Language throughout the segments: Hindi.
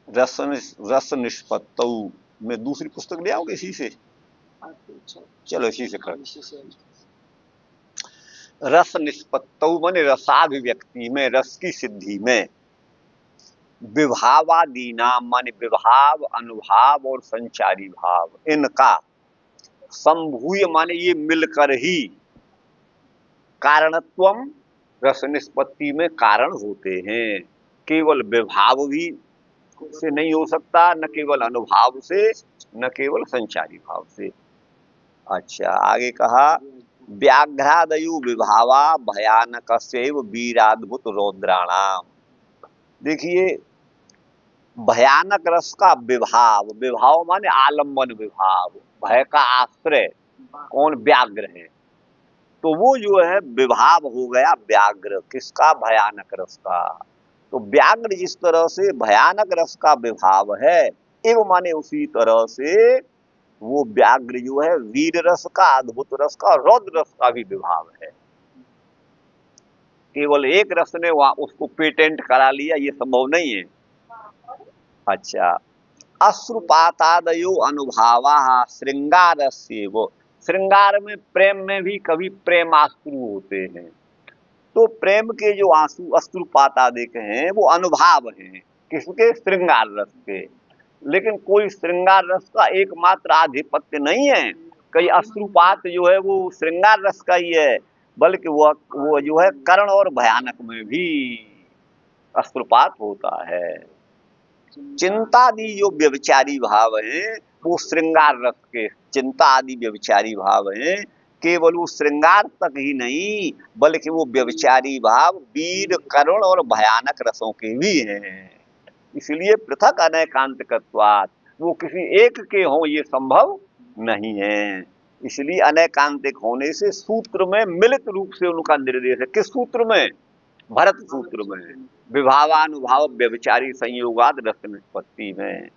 रस रस निष्पत्तौ में दूसरी पुस्तक ले आओगे इसी से? चलो इसी से कर। रस निष्पत्तौ माने रसाभिव्यक्ति में, रस की सिद्धि में, विभावादि नाम माने विभाव, अनुभाव और संचारी भाव, इनका संभूय माने ये मिलकर ही कारणत्वम रस निष्पत्ति में कारण होते हैं। केवल विभाव भी से नहीं हो सकता, न केवल अनुभाव से, न केवल संचारी भाव से। अच्छा आगे कहा व्याघ्रादयु विभावा भयानकस्यैव वीराद्भुत रौद्राणाम। देखिए भयानक रस का विभाव, विभाव माने आलम्बन विभाव, भय का आश्रय कौन? व्याघ्र है। तो वो जो है विभाव हो गया व्याघ्र, किसका? भयानक रस का। तो व्याघ्र जिस तरह से भयानक रस का विभाव है, एवं माने उसी तरह से वो व्याघ्र जो है वीर रस का, अद्भुत रस का, रौद्र रस का भी विभाव है। केवल एक रस ने वहां उसको पेटेंट करा लिया, ये संभव नहीं है। अच्छा अश्रुपातादयो अनुभावा श्रृंगारस्य, वो श्रृंगार में, प्रेम में भी कभी प्रेमाश्रु होते हैं। तो प्रेम के जो आंसू अश्रुपात आदि के हैं वो अनुभाव हैं, किसके? श्रृंगार रस के। लेकिन कोई श्रृंगार रस का एकमात्र आधिपत्य नहीं है, कई अश्रुपात जो है वो श्रृंगार रस का ही है, बल्कि वो जो है कर्ण और भयानक में भी अश्रुपात होता है। चिंता आदि जो व्यभिचारी भाव हैं वो श्रृंगार रस के, चिंता आदि व्यभिचारी भाव हैं, केवल वो श्रृंगार तक ही नहीं बल्कि वो व्यभिचारी भाव वीर, करुण और भयानक रसों के भी हैं। इसलिए पृथक अनैकांतिकत्वात्, वो किसी एक के हों ये संभव नहीं है। इसलिए अनैकांतिक होने से सूत्र में मिलित रूप से उनका निर्देश है। किस सूत्र में? भरत सूत्र में, विभावानुभाव व्यभिचारी संयोगाद रस निष्पत्ति में।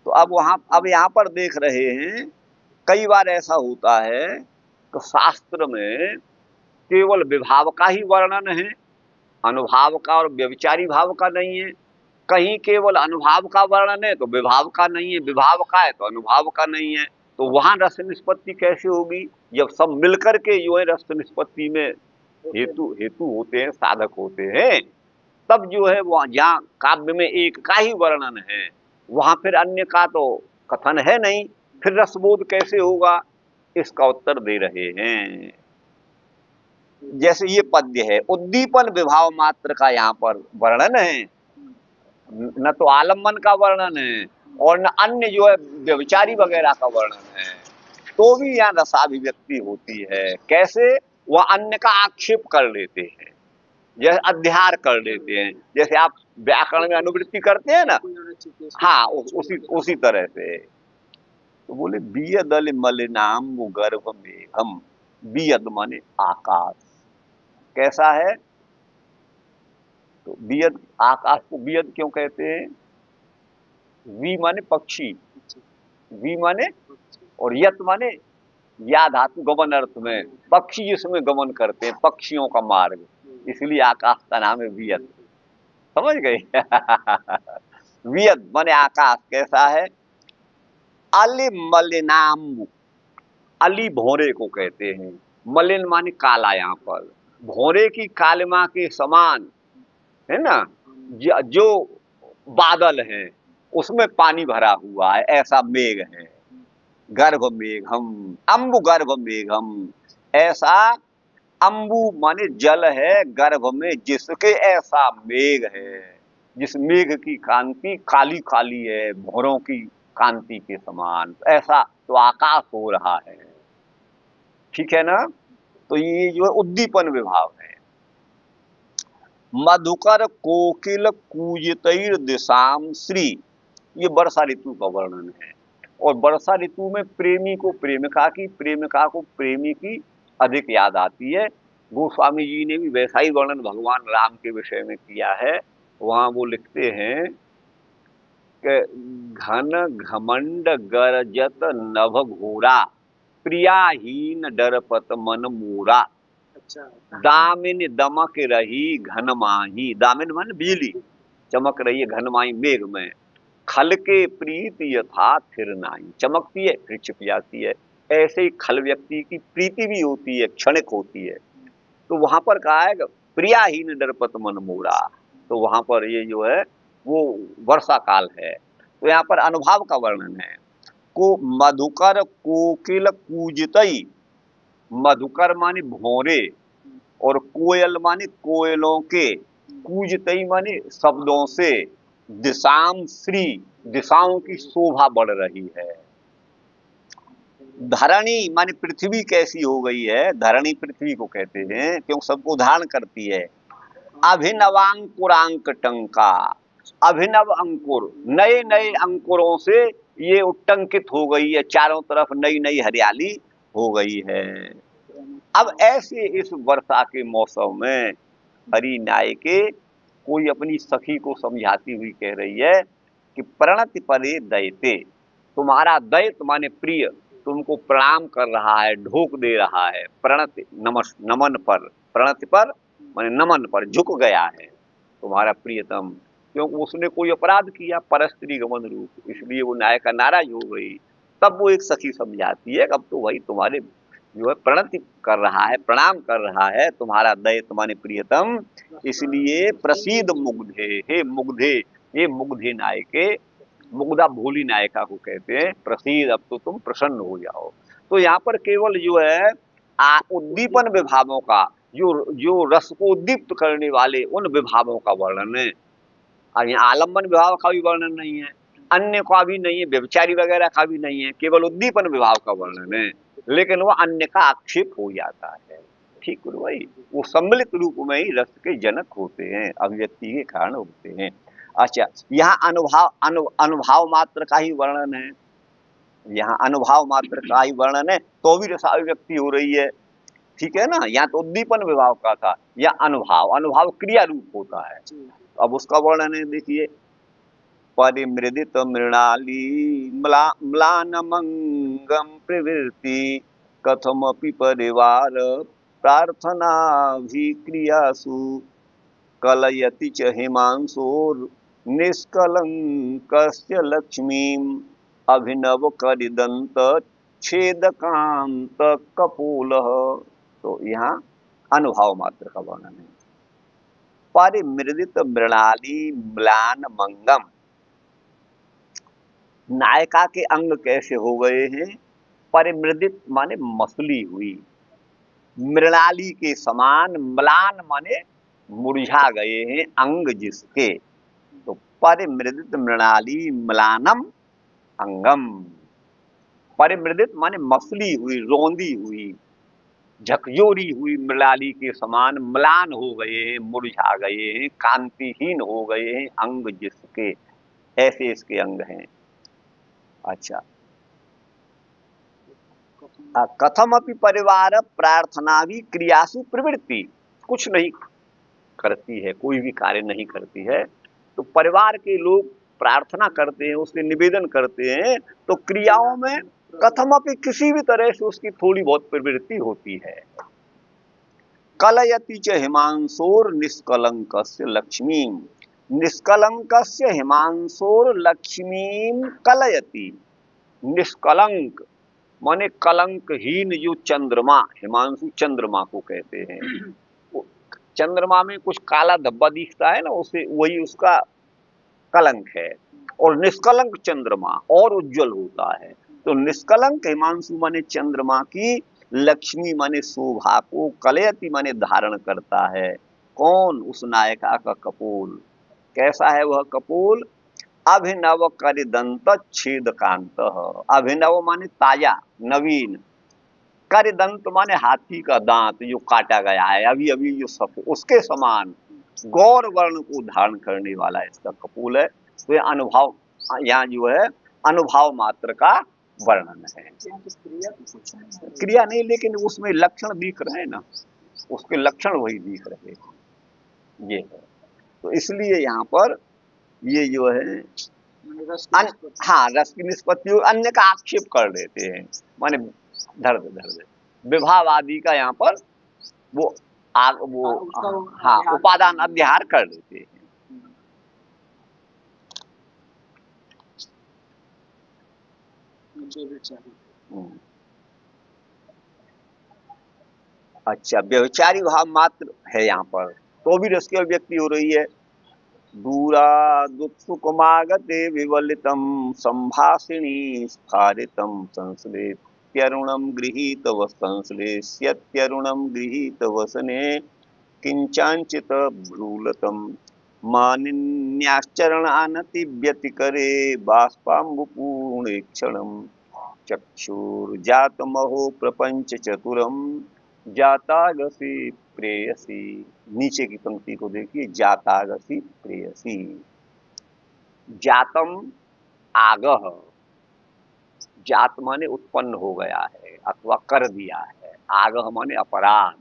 तो अब यहाँ पर देख रहे हैं कई बार ऐसा होता है तो शास्त्र में केवल विभाव का ही वर्णन है, अनुभाव का और व्यभिचारी भाव का नहीं है। कहीं केवल अनुभाव का वर्णन है तो विभाव का नहीं है, विभाव का है तो अनुभाव का नहीं है। तो वहां रस निष्पत्ति कैसे होगी? जब सब मिलकर के जो है रस निष्पत्ति में हेतु होते हैं, साधक होते हैं, तब जो है वहां जहाँ काव्य में एक का ही वर्णन है वहां फिर अन्य का तो कथन है नहीं, फिर रसबोध कैसे होगा? इसका उत्तर दे रहे हैं। जैसे ये पद्य है, उद्दीपन विभाव मात्र का यहाँ पर वर्णन है, न तो आलम्बन का वर्णन है और न अन्य जो है व्यभिचारी वगैरह का वर्णन है, तो भी यहाँ रसाभिव्यक्ति होती है। कैसे? वह अन्य का आक्षेप कर लेते हैं, जैसे अध्यार कर लेते हैं, जैसे आप व्याकरण में अनुवृत्ति करते हैं ना, हाँ उसी तरह से। तो बोले बियदल मलिनाम गर्भ मेघम, बियद माने आकाश, कैसा है? तो बियद, आकाश को बियद क्यों कहते हैं? वी माने पक्षी, वी माने और यत माने या धातु गमन अर्थ में, पक्षी जिसमें गमन करते हैं, पक्षियों का मार्ग, इसलिए आकाश का नाम है वियद। समझ गए? वियद माने आकाश कैसा है? अली मलिनाम्बु, अली भौरे को कहते हैं, मलिन माने काला, यहाँ पर भौरे की कालिमा के समान है ना, जो बादल है उसमें पानी भरा हुआ है, ऐसा मेघ है। गर्भ मेघम, अम्बु गर्भ मेघम, ऐसा अम्बु माने जल है गर्भ में जिसके ऐसा मेघ है, जिस मेघ की कांति काली काली है, भौरों की कांति के समान, ऐसा तो आकाश हो रहा है। ठीक है ना? तो ये जो है उद्दीपन विभाव है। मधुकर कोकिल कूजितैर दिशाम श्री, ये वर्षा ऋतु का वर्णन है। और वर्षा ऋतु में प्रेमी को प्रेमिका की, प्रेमिका को प्रेमी की अधिक याद आती है। गोस्वामी जी ने भी वैसा ही वर्णन भगवान राम के विषय में किया है। वहां वो लिखते हैं कि घन घमंड गरजत नभ घोरा, प्रियाहीन डरपत मन मोरा। दामिनी दमक रही घन माही, दामिन माने बिजली चमक रही है घन माही मेघ में, खल के प्रीत यथा फिर नाही, चमकती है फिर छिप जाती है। ऐसे ही खल व्यक्ति की प्रीति भी होती है, क्षणिक होती है। तो वहां पर कहा है प्रियाहीन डरपत मन मोरा, तो वहां पर ये जो है वो वर्षा काल है। तो यहाँ पर अनुभाव का वर्णन है। को मधुकर कोकिल कूजतई, मधुकर माने भौरे और कोयल माने कोयलों के, कूजतई माने शब्दों से, दिशाम श्री, दिशाओं की शोभा बढ़ रही है। धरणी माने पृथ्वी कैसी हो गई है, धरणी पृथ्वी को कहते हैं क्योंकि सबको धारण करती है। अभिनवांकुरांक टंका, अभिनव अंकुर, नए नए अंकुरों से ये उट्टंकित हो गई है, चारों तरफ नई नई हरियाली हो गई है। अब ऐसे इस वर्षा के मौसम में हरि नायके कोई अपनी सखी को समझाती हुई कह रही है कि प्रणति परे दयते, तुम्हारा दैत माने प्रिय तुमको प्रणाम कर रहा है, ढोक दे रहा है। प्रणति नमन पर, प्रणति पर माने नमन पर झुक गया है तुम्हारा प्रियतम, क्योंकि उसने कोई अपराध किया परस्त्री गमन रूप, इसलिए वो नायिका नाराज हो गई। तब वो एक सखी समझाती है अब तो वही तुम्हारे जो है प्रणति कर रहा है, प्रणाम कर रहा है, तुम्हारा दैत माने प्रियतम, इसलिए प्रसीद मुग्धे, हे मुग्धे, ये मुग्धे नायके, मुग्धा भोली नायिका को कहते हैं, प्रसीद अब तो तुम प्रसन्न हो जाओ। तो यहाँ पर केवल जो है उद्दीपन विभावों का, जो जो रस को उद्दीप्त करने वाले उन विभावों का वर्णन है। और यहाँ आलम्बन विभाव का भी वर्णन नहीं है, अन्य का भी नहीं है, व्यभिचारी वगैरह का भी नहीं है, केवल उद्दीपन विभाव का वर्णन है। लेकिन वह अन्य का आक्षेप हो जाता है। ठीक है भाई, वो सम्मिलित रूप में ही रस के जनक होते हैं, अभिव्यक्ति के कारण होते हैं। अच्छा, यहाँ अनुभाव मात्र का ही वर्णन है, यहाँ अनुभव मात्र का ही वर्णन है, तो भी रस अभिव्यक्ति हो रही है। ठीक है ना, यहाँ तो उद्दीपन विभाव का था, या अनुभाव, अनुभाव क्रिया रूप होता है। अब उसका वर्णन है, देखिए, परिमृदित मृणाली म्लानमंगम प्रवृत्ति कथमपि परिवार प्रार्थना भी क्रियासु कलयति च हिमांशोर निष्कलंकस्य लक्ष्मीम अभिनव करिदंत छेदकांत कपोलः। तो यहाँ अनुभाव मात्र का वर्णन है। परिमृदित मृणाली म्लान मंगम, नायिका के अंग कैसे हो गए हैं, परिमृदित माने मसली हुई, मृणाली के समान, म्लान माने मुरझा गए हैं अंग जिसके। तो परिमृदित मृणाली म्लानम अंगम, परिमृदित माने मसली हुई, रोंदी हुई, झकझोरी हुई मृणाली के समान म्लान हो गए हैं, मुरझा गए हैं, कांतिहीन हो गए हैं अंग जिसके, ऐसे इसके अंग हैं। अच्छा, कथम अपि परिवार प्रार्थना भी क्रियासु प्रवृत्ति, कुछ नहीं करती है, कोई भी कार्य नहीं करती है, तो परिवार के लोग प्रार्थना करते हैं, उससे निवेदन करते हैं, तो क्रियाओं में कथम अपि किसी भी तरह से उसकी थोड़ी बहुत प्रवृत्ति होती है। कलयति च हिमांशोर निष्कलंकस्य लक्ष्मीम, निष्कलंकस्य हिमांशोर लक्ष्मीम कलयति, निष्कलंक माने कलंकहीन जो चंद्रमा, हिमांशु चंद्रमा को कहते हैं। चंद्रमा में कुछ काला धब्बा दिखता है ना, उसे वही उसका कलंक है, और निष्कलंक चंद्रमा और उज्जवल होता है। तो निष्कलंक हिमांशु माने चंद्रमा की, लक्ष्मी माने शोभा को, कलयति माने धारण करता है। कौन? उस नायिका का कपोल। कैसा है वह कपोल? अभिनव करिदंत छेदकांत, अभिनव माने ताजा, नवीन, करिदंत माने हाथी का दांत जो काटा गया है अभी अभी, जो सफेद, उसके समान गौर वर्ण को धारण करने वाला इसका कपोल है। तो यह अनुभव, यहाँ जो है अनुभव मात्र का वर्णन है, क्रिया नहीं, लेकिन उसमें लक्षण दिख रहे हैं ना, उसके लक्षण वही दिख रहे हैं, ये है। तो इसलिए यहाँ पर ये जो है हाँ, रस की निष्पत्ति अन्य का आक्षेप कर देते हैं, माने धर दे विभाव आदि का यहाँ पर वो आग वो हाँ उपादान अध्याहार कर लेते हैं। अच्छा, व्यभिचारी भाव मात्र है यहाँ पर, तो भी रस की अभिव्यक्ति हो रही है। दूरा दुत्सुकमागते विवलितम संभाषिणी स्फारितम संश्लेत्यरुणम गृहीत संश्लेष्यत्यरुणम गृहीत वसने किंचांचित भ्रूलतम मानिन्याश्चरणानति व्यतिकरे बाष्पाम्बुपूर्णेक्षणम चक्षुर्जातमहो प्रपंच चतुरम जातागसी प्रेयसी। नीचे की पंक्ति को देखिए, जातागसी प्रेयसी। जातम आगह, जात माने उत्पन्न हो गया है अथवा कर दिया है, आगह माने अपराध,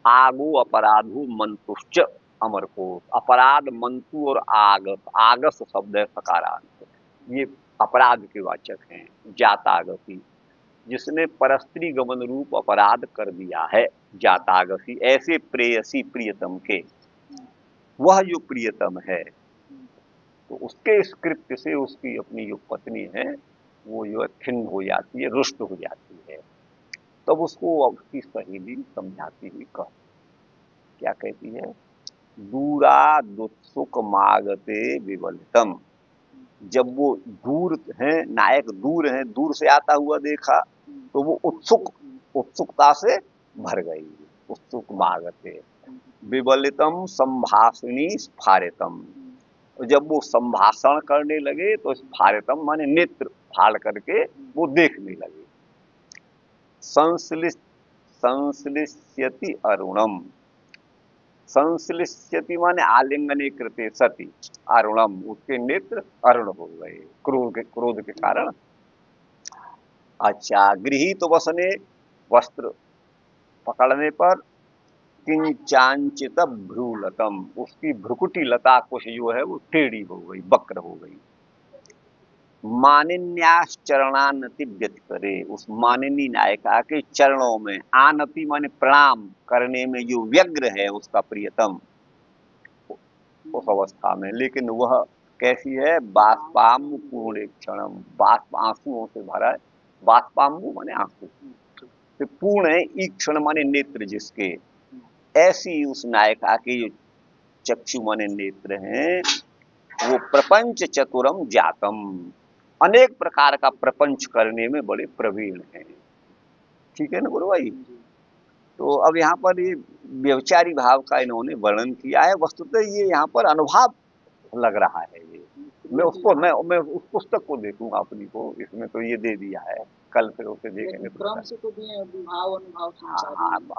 आगु अपराधु मंतुश्च अमरकोश। अपराध मंतु और आगस, आगस शब्द है सकारांत, ये अपराध के वाचक हैं। जातागसी, जिसने परस्त्री गमन रूप अपराध कर दिया है, जातागसी। ऐसे प्रेयसी, प्रियतम के, वह जो प्रियतम है तो उसके इस कृत्य से उसकी अपनी जो पत्नी है वो जो है खिन्न हो जाती है, रुष्ट हो जाती है। तब उसको उसकी सहेली समझाती हुई क्या कहती है? दूरा दुत्सुक मागते विवलितम। जब वो दूर है, नायक दूर है, दूर से आता हुआ देखा तो वो उत्सुकता से भर गई। उत्सुक मागते विवलितम संभाषिणी स्फारितम। जब वो संभाषण करने लगे तो स्फारितम माने नेत्र फाड़ करके वो देखने लगे। संश्लिष्यति अरुणम, संश्लिष्यति माने आलिंगने कृते सति अरुणम, उसके नेत्र अरुण हो गए क्रोध के कारण। अच्छा, गृहीत वसने, वस्त्र पकड़ने पर, किंचांचित भ्रूलतम, उसकी भ्रुकुटी लता कुछ जो है वो टेढ़ी हो गई, वक्र हो गई। मानिन्याश्चरणानति व्यतिकरे, उस मानिनी नायिका के चरणों में, आनति माने प्रणाम करने में जो व्यग्र है उसका प्रियतम उस अवस्था में। लेकिन वह कैसी है? बाष्पाम्बु पूर्णेक्षणम, बाष्प आंसुओं से भरा है। बाष्पाम्बु माने आंसू, तो पूर्ण है, ईक्षण माने नेत्र जिसके। ऐसी उस नायिका के जो चक्षु माने नेत्र हैं वो प्रपंच चतुरम जातम, अनेक प्रकार का प्रपंच करने में बड़े प्रवीण हैं। ठीक है ना गुरु भाई? तो अब यहाँ पर ये व्यभिचारी भाव का इन्होंने वर्णन किया है। वस्तुतः ये यहाँ पर अनुभाव लग रहा है। ये मैं उस पुस्तक को देखूंगा अपनी को, इसमें तो ये दे दिया है, कल फिर उसे देखेंगे। क्रम से तो दिए विभाव अनुभाव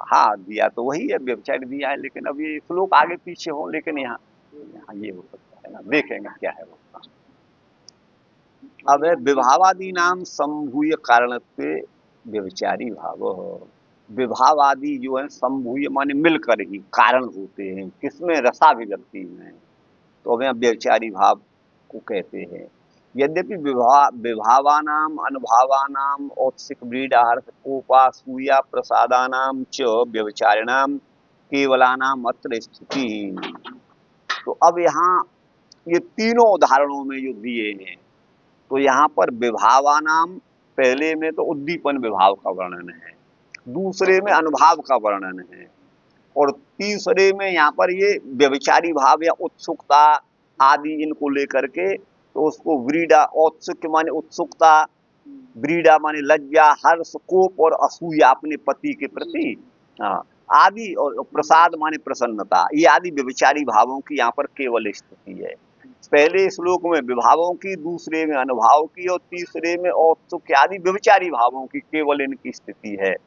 हाँ दिया तो वही है, व्यभिचारी दिया है, लेकिन अब ये श्लोक आगे पीछे हो, लेकिन यहाँ ये हो सकता है ना, देखेंगे क्या है वो। अब है विभावादि नाम संभूय कारणत्वे व्यभिचारी भाव। विभावादि जो है संभूय माने मिलकर ही कारण होते हैं, किसमें? रसाभिव्यक्ति में। तो अब यहाँ व्यभिचारी भाव को कहते हैं। यद्यपि विभावानाम अनुभावानाम औत्सिक व्रीडार्थ कोपासूया प्रसादानाम च व्यभिचारिणाम केवलानाम अत्र स्थिति। तो अब यहाँ ये तीनों उदाहरणों में जो दिए हैं, तो यहाँ पर विभावानाम, पहले में तो उद्दीपन विभाव का वर्णन है, दूसरे में अनुभाव का वर्णन है, और तीसरे में यहाँ पर ये व्यभिचारी भाव या उत्सुकता आदि इनको लेकर के, तो उसको व्रीडा, औत्सुक माने उत्सुकता, व्रीडा माने लज्जा, हर्ष, कोप और असूया अपने पति के प्रति आदि, और प्रसाद माने प्रसन्नता, ये आदि व्यभिचारी भावों की यहाँ पर केवल स्थिति है। पहले श्लोक में विभावों की, दूसरे में अनुभाव की, और तीसरे में औत्सुक आदि व्यभिचारी भावों की केवल इनकी स्थिति है।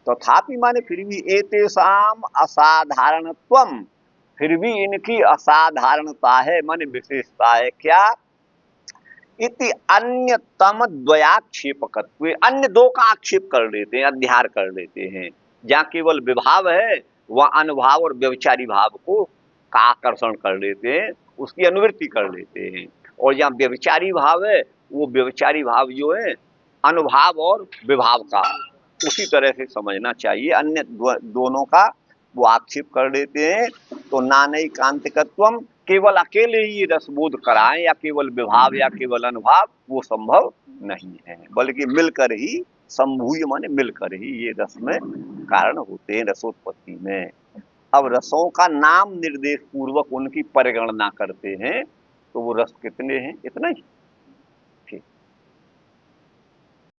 तथापि माने फिर भी एतेषाम असाधारणत्वम, फिर भी इनकी असाधारणता है, माने विशेषता है। क्या? इति अन्यतम द्वयाक्षेपकत्व, अन्य दो का आक्षेप कर लेते हैं, अध्यार कर लेते हैं। जहाँ केवल विभाव है वह अनुभाव और व्यभिचारी भाव को का आकर्षण कर लेते हैं, उसकी अनुवृत्ति कर लेते हैं। और जहाँ व्यभिचारी भाव है वो व्यभिचारी भाव जो है अनुभाव और विभाव का उसी तरह से समझना चाहिए। अन्य दोनों का वो आक्षेप कर देते हैं। तो नानैकांतिकत्वम, केवल अकेले ही ये रसबोध कराएं या केवल विभाव या केवल अनुभाव, वो संभव नहीं है, बल्कि मिलकर ही, संभूय माने मिलकर ही ये रस में कारण होते हैं, रसोत्पत्ति में। अब रसों का नाम निर्देश पूर्वक उनकी परिगणना करते हैं, तो वो रस कितने हैं? इतना ही।